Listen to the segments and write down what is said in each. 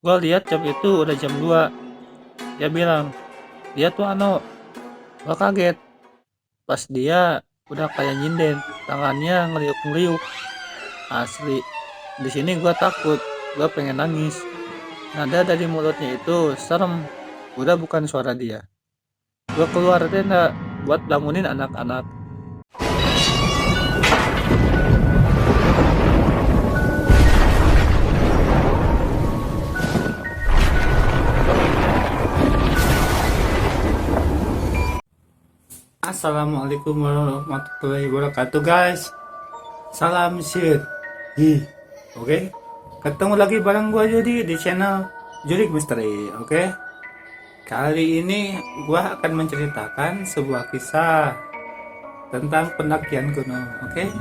Gua lihat jam itu udah jam 2. Dia bilang, dia tuh gua kaget pas dia udah kayak nyinden, tangannya ngeliuk-ngeliuk. Asli, di sini gua takut, gua pengen nangis. Nada dari mulutnya itu serem, udah bukan suara dia. Gua keluar tenda buat bangunin anak-anak. Assalamualaikum warahmatullahi wabarakatuh guys. Salam shit. Oke. Ketemu lagi bareng gua Jody di channel Jurik Misteri. Oke. Kali ini gua akan menceritakan sebuah kisah tentang pendakian gunung. Oke.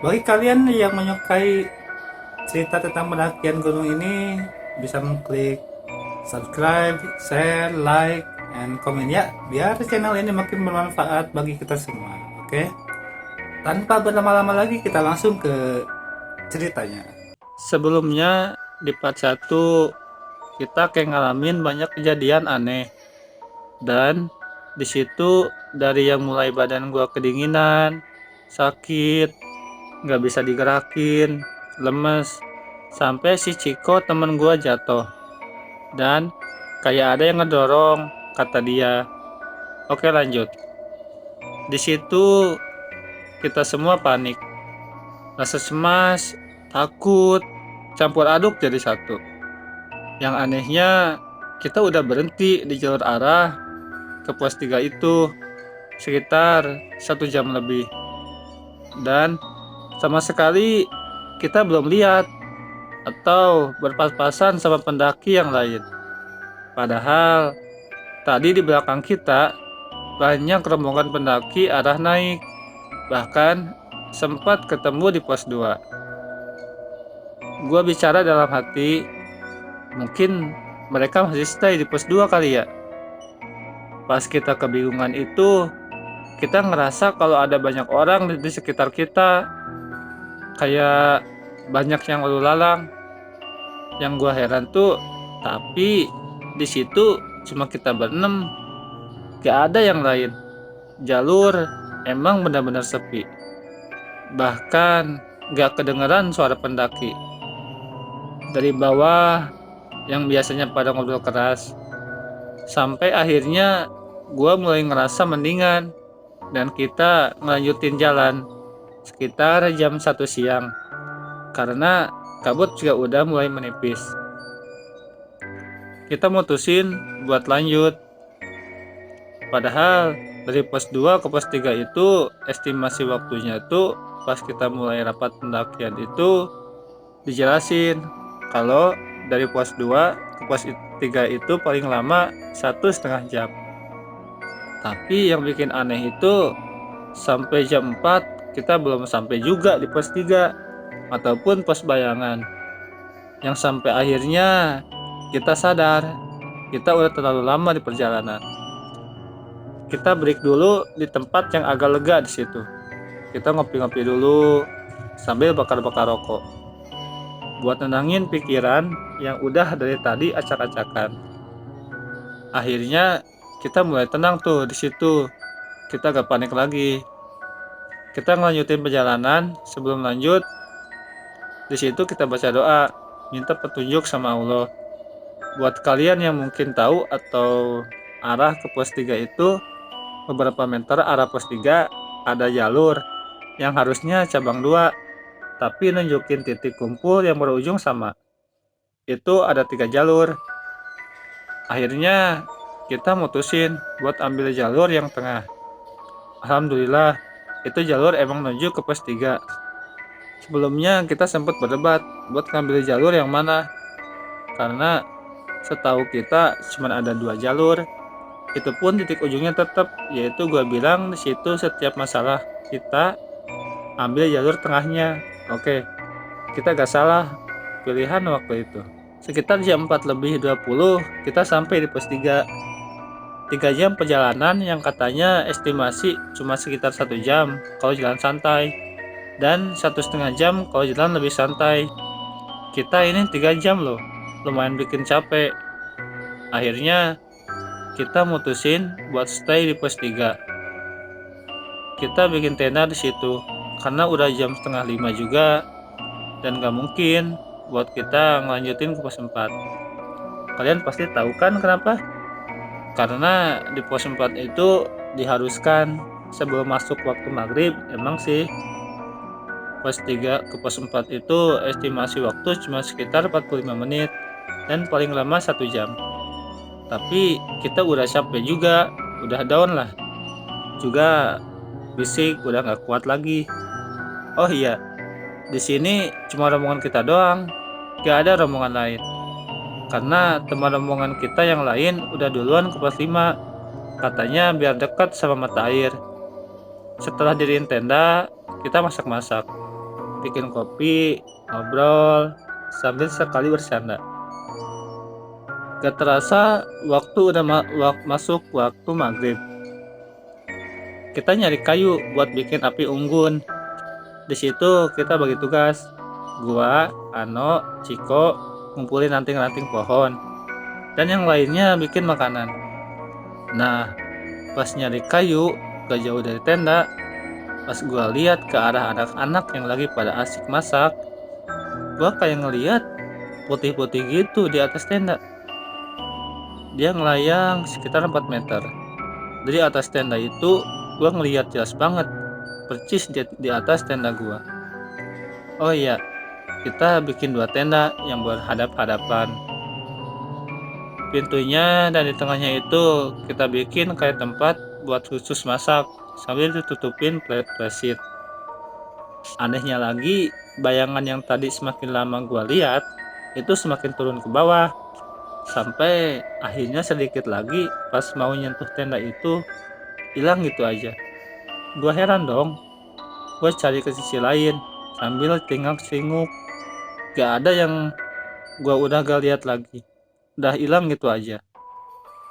Bagi kalian yang menyukai cerita tentang pendakian gunung ini, bisa mengklik subscribe, share, like, and comment ya, biar channel ini makin bermanfaat bagi kita semua. Oke. Tanpa berlama-lama lagi, kita langsung ke ceritanya. Sebelumnya di part 1 kita kayak ngalamin banyak kejadian aneh, dan di situ dari yang mulai badan gua kedinginan, sakit, nggak bisa digerakin, lemes, sampai si Ciko temen gua jatuh dan kayak ada yang ngedorong, kata dia. Oke, lanjut. Di situ kita semua panik, rasa cemas, takut, campur aduk jadi satu. Yang anehnya, kita udah berhenti di jalur arah ke pos 3 itu sekitar 1 jam lebih. Dan sama sekali kita belum lihat atau berpas-pasan sama pendaki yang lain. Padahal tadi di belakang kita banyak rombongan pendaki arah naik. Bahkan sempat ketemu di pos 2. Gua bicara dalam hati, mungkin mereka masih stay di pos 2 kali ya. Pas kita kebingungan itu, kita ngerasa kalau ada banyak orang di sekitar kita, kayak banyak yang lalu lalang. Yang gua heran tuh, tapi di situ cuma kita berenam, gak ada yang lain. Jalur emang benar-benar sepi. Bahkan gak kedengeran suara pendaki. Dari bawah yang biasanya pada ngobrol keras, sampai akhirnya gue mulai ngerasa mendingan dan kita ngelanjutin jalan sekitar jam 1 siang karena kabut juga udah mulai menipis. Kita mutusin buat lanjut, padahal dari pos 2 ke pos 3 itu estimasi waktunya tuh pas kita mulai rapat pendakian itu dijelasin kalau dari pos 2 ke pos 3 itu paling lama 1,5 jam. Tapi yang bikin aneh itu sampai jam 4 kita belum sampai juga di pos 3 ataupun pos bayangan. Yang sampai akhirnya kita sadar kita udah terlalu lama di perjalanan. Kita break dulu di tempat yang agak lega di situ. Kita ngopi-ngopi dulu sambil bakar-bakar rokok buat nenangin pikiran yang udah dari tadi acak-acakan. Akhirnya kita mulai tenang tuh di situ. Kita gak panik lagi. Kita ngelanjutin perjalanan. Sebelum lanjut, di situ kita baca doa, minta petunjuk sama Allah. Buat kalian yang mungkin tahu atau arah ke pos 3 itu, beberapa meter arah pos 3 ada jalur yang harusnya cabang 2, tapi nunjukin titik kumpul yang berujung sama. Itu ada 3 jalur. Akhirnya kita mutusin buat ambil jalur yang tengah. Alhamdulillah, itu jalur emang menuju ke pos 3. Sebelumnya kita sempat berdebat buat ngambil jalur yang mana, karena setahu kita cuma ada 2 jalur. Itu pun titik ujungnya tetap, yaitu gua bilang di situ setiap masalah kita ambil jalur tengahnya. Oke, kita gak salah pilihan waktu itu. Sekitar jam 4 lebih 20 kita sampai di pos 3. 3 jam perjalanan yang katanya estimasi cuma sekitar 1 jam kalau jalan santai, dan 1,5 jam kalau jalan lebih santai. Kita ini 3 jam loh. lumayan bikin capek. Akhirnya kita mutusin buat stay di pos 3. Kita bikin tenda di situ karena udah jam setengah 5 juga dan gak mungkin buat kita ngelanjutin ke pos 4. Kalian pasti tahu kan kenapa? Karena di pos 4 itu diharuskan sebelum masuk waktu maghrib. Emang sih pos 3 ke pos 4 itu estimasi waktu cuma sekitar 45 menit dan paling lama 1 jam. Tapi kita udah capek juga, udah down lah. Juga fisik udah nggak kuat lagi. Oh iya, di sini cuma rombongan kita doang, gak ada rombongan lain. Karena teman rombongan kita yang lain udah duluan ke pos 5. Katanya biar dekat sama mata air. Setelah diriin tenda, kita masak-masak, bikin kopi, ngobrol, sambil sekali bercanda. Gak terasa waktu udah masuk waktu maghrib. Kita nyari kayu buat bikin api unggun. Di situ kita bagi tugas. Gua, Ano, Ciko ngumpulin ranting-ranting pohon, dan yang lainnya bikin makanan. Nah, pas nyari kayu, gak jauh dari tenda, pas gua lihat ke arah anak-anak yang lagi pada asik masak, gua kayak ngeliat putih-putih gitu di atas tenda. Dia ngelayang sekitar 4 meter. Dari atas tenda itu, gua ngeliat jelas banget, percis di atas tenda gua. Oh iya, kita bikin 2 tenda yang berhadap-hadapan. Pintunya dan di tengahnya itu kita bikin kayak tempat buat khusus masak sambil ditutupin plesit. Anehnya lagi, bayangan yang tadi semakin lama gua lihat itu semakin turun ke bawah. Sampai akhirnya sedikit lagi pas mau nyentuh tenda itu hilang gitu aja. Gua heran dong. Gua cari ke sisi lain sambil tinggal-tinguk. Gak ada yang gua udah gak lihat lagi. Udah hilang gitu aja.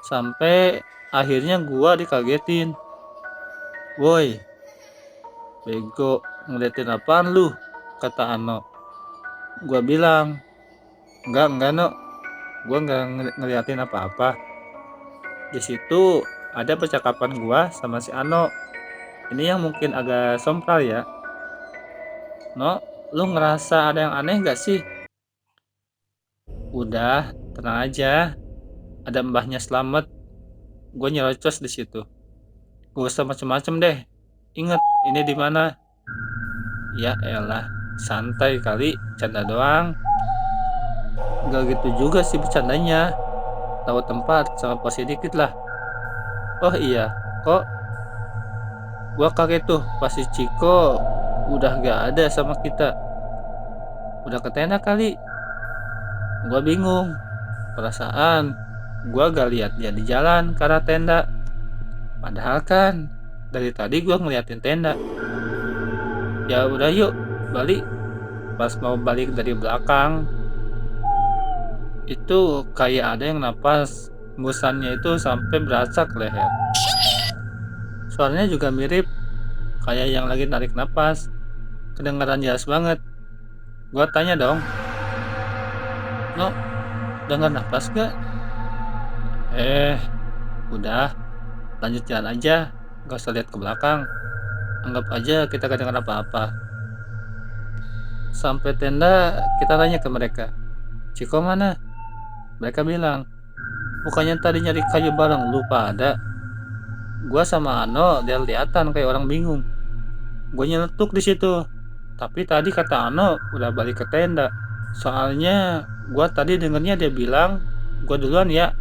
Sampai akhirnya gua dikagetin. Woi, bego, ngeliatin apaan lu? Kata Ano. Gua bilang, enggak no, gua nggak ngeliatin apa-apa. Di situ ada percakapan gua sama si Ano. Ini yang mungkin agak sompral ya. No, lu ngerasa ada yang aneh gak sih? Udah, tenang aja. Ada mbahnya Slamet. Gue nyerocos di situ. Gak usah macem-macem deh. Ingat, ini di mana? Ya elah, santai kali, canda doang. Gak gitu juga sih bercandanya. Tahu tempat sama posisi dikit lah. Oh iya, kok gua kaget tuh pas si Ciko udah gak ada sama kita. Udah ke tenda kali. Gua bingung. Perasaan gua gak lihat dia di jalan ke arah tenda. Padahal kan dari tadi gua ngeliatin tenda. Ya udah yuk, balik. Pas mau balik dari belakang, itu kayak ada yang napas hembusannya itu sampai berasa ke leher. Suaranya juga mirip kayak yang lagi narik napas. Kedengaran jelas banget. Gua tanya dong, no, dengar napas gak? Udah, lanjut jalan aja, gak usah lihat ke belakang. Anggap aja kita gak dengar apa-apa. Sampai tenda, kita tanya ke mereka, Ciko mana? Mereka bilang, bukannya tadi nyari kayu bareng, lupa ada. Gua sama Ano lihat-lihatan kayak orang bingung. Gue nyeletuk di situ. Tapi tadi kata Ano udah balik ke tenda. Soalnya gua tadi dengernya dia bilang, gua duluan ya.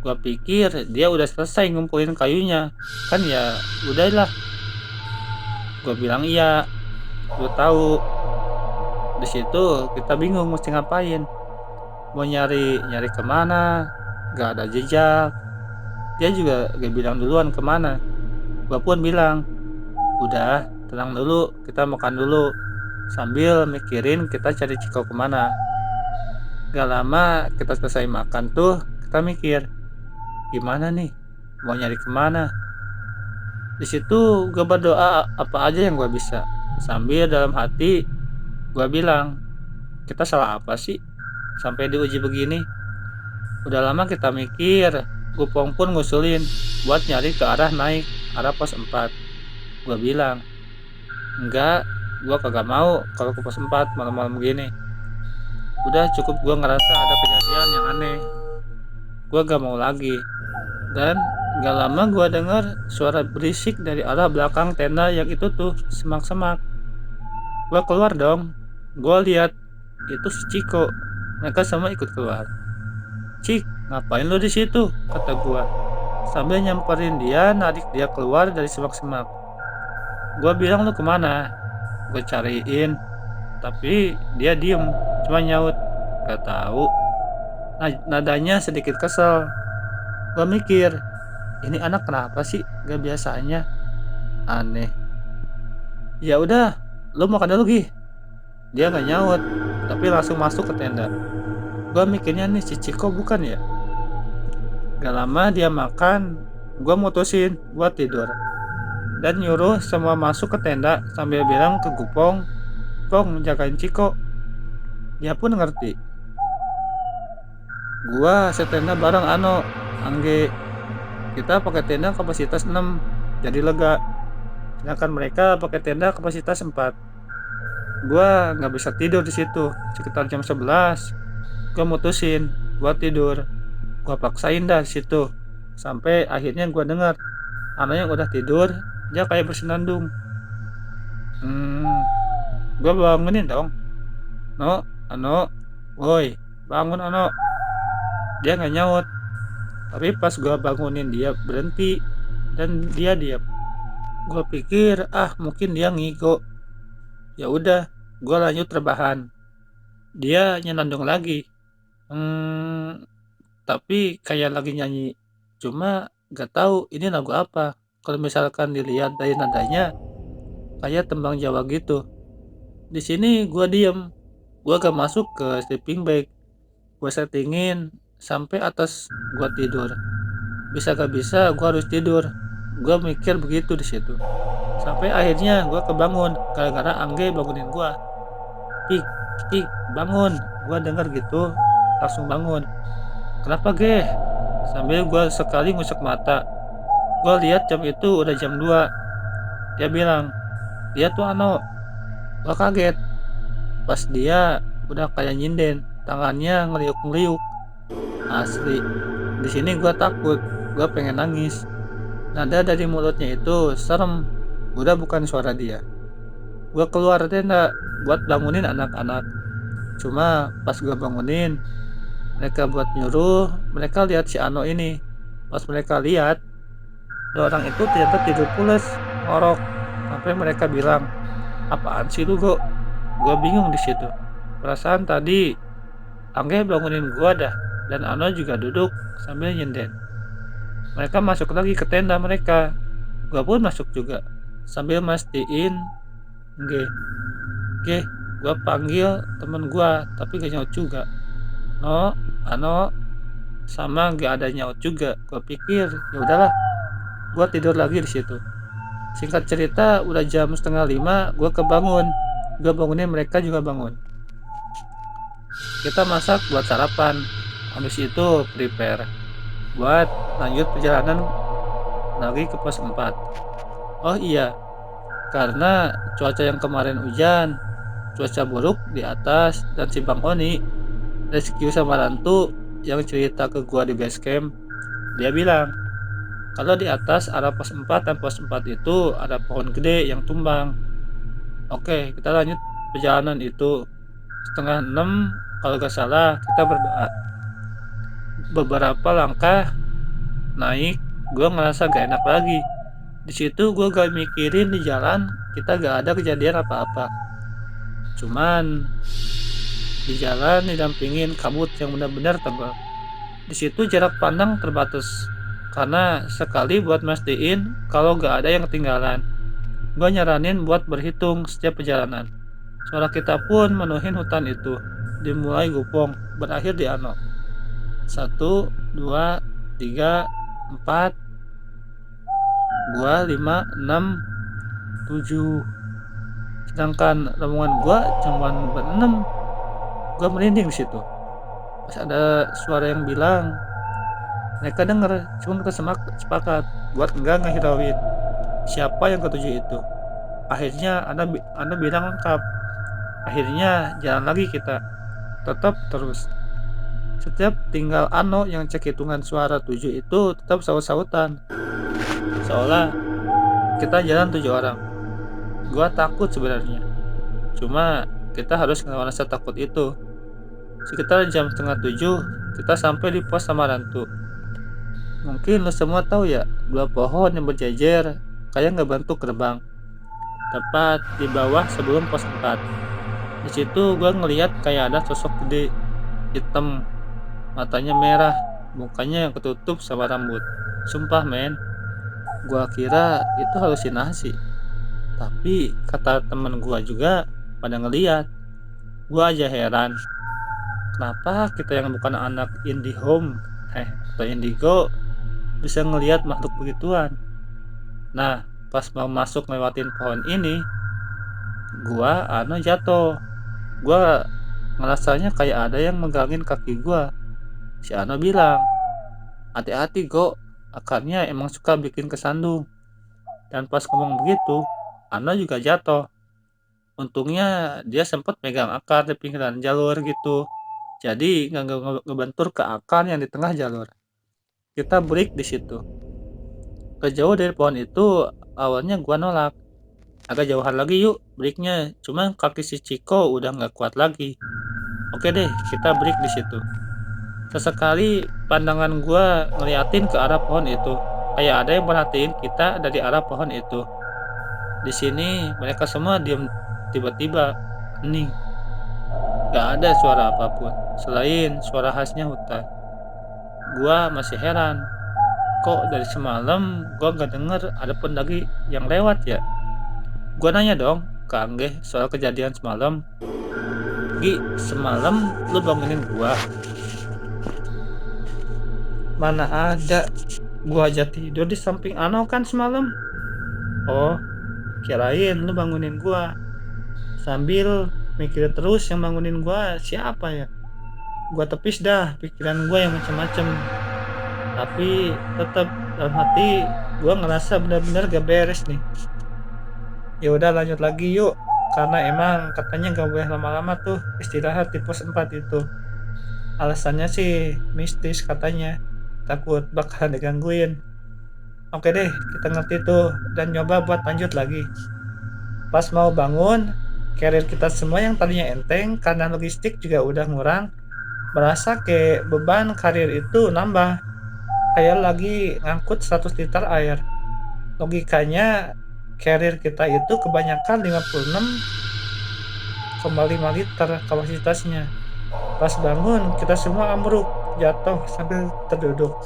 Gua pikir dia udah selesai ngumpulin kayunya. Kan ya udahlah. Gua bilang iya. Gua tahu. Di situ kita bingung mesti ngapain. Mau nyari kemana? Gak ada jejak. Dia juga gak bilang duluan kemana. Gua pun bilang, udah tenang dulu, kita makan dulu. Sambil mikirin kita cari Ciko kemana. Gak lama kita selesai makan tuh, kita mikir, gimana nih? Mau nyari kemana? Di situ gue berdoa apa aja yang gue bisa. Sambil dalam hati gue bilang, kita salah apa sih? sampai diuji begini. Udah lama kita mikir, Gupong pun ngusulin buat nyari ke arah naik, arah pos 4. Gua bilang, enggak, gua kagak mau kalau ke pos 4 malam-malam begini. Udah cukup gua ngerasa ada kejadian yang aneh. Gua gak mau lagi. Dan gak lama gua dengar suara berisik dari arah belakang tenda yang itu tuh, semak-semak. Gua keluar dong. Gua lihat itu si Ciko. Mereka semua ikut keluar. Cik, ngapain lu di situ? Kata gua. Sambil nyamperin dia, narik dia keluar dari semak-semak. Gua bilang, lu kemana? Gua cariin, tapi dia diem, cuma nyaut, gak tahu. Nadanya sedikit kesel. Gua mikir, ini anak kenapa sih? Gak biasanya, aneh. Ya udah, lu makan dulu Gi. Dia gak nyaut, tapi langsung masuk ke tenda. Gua mikirnya nih si Ciko bukan ya? Gak lama dia makan, gua mutusin buat tidur dan nyuruh semua masuk ke tenda sambil bilang ke Gupong, Pong jagain Ciko. Dia pun ngerti. Gua setenda bareng Angge. Kita pakai tenda kapasitas 6, jadi lega. Sedangkan mereka pakai tenda kapasitas 4. Gua nggak bisa tidur di situ. Sekitar jam 11, gua mutusin buat tidur. Gua paksain dah di situ. Sampai akhirnya gua dengar yang udah tidur, dia kayak bersenandung. Gua bangunin dong. Woi, bangun Ano. Dia nggak nyaut. Tapi pas gua bangunin dia berhenti dan dia diam. Gua pikir mungkin dia ngigo. Ya udah, gua lanjut rebahan. Dia nyenandung lagi. Tapi kayak lagi nyanyi. Cuma gak tahu ini lagu apa. Kalau misalkan dilihat dari nadanya, kayak tembang Jawa gitu. Di sini gua diem. Gua gak masuk ke sleeping bag. Gua settingin sampai atas gua tidur. Bisa gak bisa gua harus tidur. Gua mikir begitu di situ. Sampai akhirnya gua kebangun gara-gara Angge bangunin gua. Cik, bangun. Gua dengar gitu, langsung bangun. Kenapa Ge? Sambil gua sekali ngusap mata. Gua lihat jam itu udah jam 2. Dia bilang, dia tuh Gua kaget. Pas dia udah kayak nyinden, tangannya ngeliuk-ngeliuk. Asli. Di sini gua takut, gua pengen nangis. Nada dari mulutnya itu serem. Udah bukan suara dia. Gua keluar tenda buat bangunin anak-anak. Cuma pas gua bangunin, mereka buat nyuruh, mereka lihat si ini. Pas mereka lihat, dua orang itu ternyata tidur pules, ngorok. Sampai mereka bilang, apaan sih lu Go? Gua bingung di situ. Perasaan tadi Angge bangunin gua dah, dan juga duduk sambil nyinden. Mereka masuk lagi ke tenda mereka. Gua pun masuk juga, sambil mastiin Ge, gua panggil temen gua, tapi gak nyaut juga. Sama gak ada nyaut juga. Gua pikir ya udahlah, gua tidur lagi di situ. Singkat cerita, udah jam 4:30, gua kebangun. Gua bangunin mereka juga bangun. Kita masak buat sarapan. Habis itu prepare buat lanjut perjalanan lagi ke pos 4. Oh iya, karena cuaca yang kemarin hujan, cuaca buruk di atas, dan si Bang Oni, rescue sama Rantu yang cerita ke gua di base camp, dia bilang kalau di atas arah pos 4 dan pos 4 itu ada pohon gede yang tumbang. Oke, kita lanjut perjalanan itu. 5:30 kalau gak salah kita berdoa. Beberapa langkah naik, gue ngerasa gak enak lagi. Di situ gue gak mikirin di jalan kita gak ada kejadian apa-apa. Cuman di jalan didampingin kabut yang benar-benar tebal. Di situ jarak pandang terbatas. Karena sekali buat mastiin kalau gak ada yang ketinggalan. Gue nyaranin buat berhitung setiap perjalanan. Suara kita pun menuhin hutan itu. Dimulai Gupong, berakhir di 1, 2, 3, 4, gua 5, 6, 7. Sedangkan rombongan gua cuma ber-6. Gua merinding di situ. Pas ada suara yang bilang, mereka denger, cuma mereka sepakat buat enggak ngehirauin siapa yang ketujuh itu. Akhirnya Anda bilang lengkap. Akhirnya jalan lagi kita, tetap terus. Setiap tinggal Ano yang cek hitungan suara 7 itu tetap saut-sautan. Seolah kita jalan 7 orang. Gua takut sebenarnya. Cuma kita harus ngelawan rasa takut itu. Sekitar jam setengah 7 kita sampai di pos Samarantu. Mungkin lo semua tahu ya, dua pohon yang berjejer kayak ngebentuk gerbang. Tepat di bawah sebelum pos 4. Di situ gua ngeliat kayak ada sosok gede, hitam, matanya merah, mukanya yang ketutup sama rambut. Sumpah men, gua kira itu halusinasi. Tapi kata temen gua juga pada ngeliat. Gua aja heran, kenapa kita yang bukan anak IndiHome atau Indigo bisa ngeliat makhluk begituan. Nah, pas mau masuk lewatin pohon ini, gua jatuh. Gua ngerasanya kayak ada yang megangin kaki gua. Si Ano bilang, hati-hati Go, akarnya emang suka bikin kesandung. Dan pas ngomong begitu, Ano juga jatuh. Untungnya dia sempat megang akar di pinggiran jalur gitu. Jadi nggak ngebentur ke akar yang di tengah jalur. Kita break di situ. Kejauh dari pohon itu, awalnya gua nolak. Agak jauhan lagi yuk breaknya. Cuma kaki si Ciko udah nggak kuat lagi. Oke deh, kita break di situ. Sesekali pandangan gua ngeliatin ke arah pohon itu. Kayak ada yang merhatiin kita dari arah pohon itu. Di sini mereka semua diam, tiba-tiba hening. Gak ada suara apapun selain suara khasnya hutan. Gua masih heran, kok dari semalam gua gak denger ada pendaki yang lewat ya. Gua nanya dong ke Angge soal kejadian semalam. Gi, semalam lu bangunin gua? Mana ada, gua aja tidur di samping Ano kan semalam. Oh, kirain lu bangunin gua. Sambil mikir terus yang bangunin gua siapa ya. Gua tepis dah pikiran gua yang macam-macam. Tapi tetap dalam hati gua ngerasa benar-benar gak beres nih. Ya udah lanjut lagi yuk, karena emang katanya gak boleh lama-lama tuh istirahat di pos 4 itu. Alasannya sih mistis katanya, takut bakalan digangguin. Oke deh, kita ngerti tuh dan nyoba buat lanjut lagi. Pas mau bangun, karir kita semua yang tadinya enteng karena logistik juga udah ngurang, merasa kayak beban karir itu nambah, kayak lagi ngangkut 100 liter air. Logikanya karir kita itu kebanyakan 56,5 liter kapasitasnya. Pas bangun kita semua ambruk, jatuh sambil terduduk.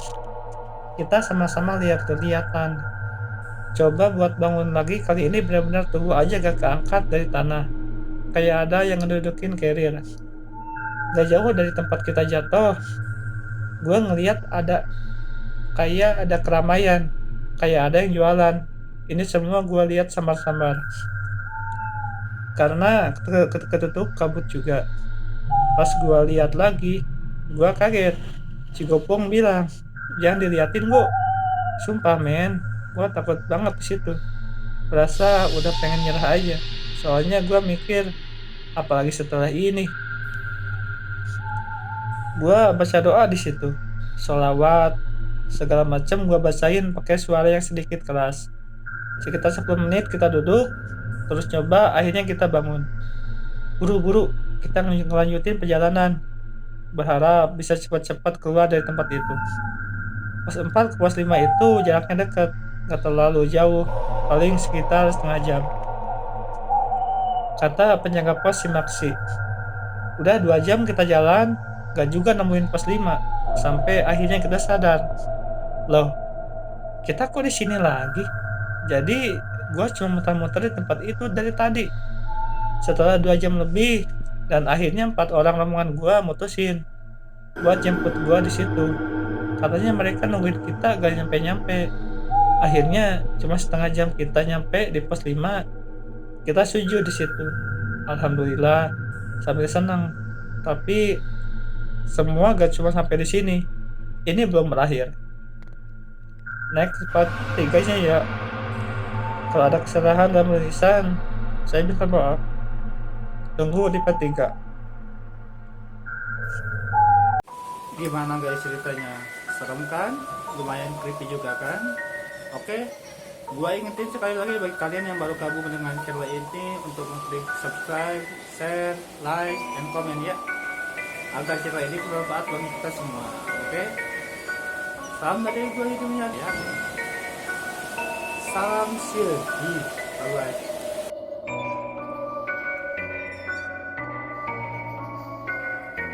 Kita sama-sama lihat-lihatan. Coba buat bangun lagi, kali ini benar-benar tubuh aja gak keangkat dari tanah. Kayak ada yang ngedudukin carrier. Gak jauh dari tempat kita jatuh, gue ngeliat kayak ada keramaian, kayak ada yang jualan. Ini semua gue lihat samar-samar karena ketutup kabut juga. Pas gue lihat lagi, gue kaget. Si Gopong bilang, jangan diliatin gua. Sumpah men, gue takut banget di situ. Berasa udah pengen nyerah aja. Soalnya gue mikir, apalagi setelah ini. Gue baca doa di situ, sholawat, segala macam gue bacain pakai suara yang sedikit keras. Sekitar 10 menit kita duduk, terus coba akhirnya kita bangun. Buru-buru kita ngelanjutin perjalanan, berharap bisa cepat-cepat keluar dari tempat itu. Pos 4 ke pos 5 itu jaraknya dekat, gak terlalu jauh, paling sekitar setengah jam. Kata penjaga pos si Maxi. Udah 2 jam kita jalan, gak juga nemuin pos 5, sampai akhirnya kita sadar. Loh, kita kok di sini lagi? Jadi gue cuma muter-muter di tempat itu dari tadi. Setelah 2 jam lebih, dan akhirnya 4 orang rombongan gue mutusin buat jemput gue di situ. Katanya mereka nungguin kita gak nyampe-nyampe. Akhirnya cuma setengah jam kita nyampe di pos 5. Kita sujud di situ. Alhamdulillah, sambil senang. Tapi semua gak cuma sampai di sini. Ini belum berakhir. Next part 3-nya ya. Kalau ada kesalahan dan tulisan, saya minta maaf. Tunggu di part 3. Gimana guys ceritanya? Serem kan? Lumayan creepy juga kan? Oke, gua ingetin sekali lagi bagi kalian yang baru gabung dengan channel ini untuk mengklik subscribe, share, like, and comment ya, agar channel ini bermanfaat bagi kita semua. Oke, salam dari gue hidupnya ya. Salam sih, bye bye.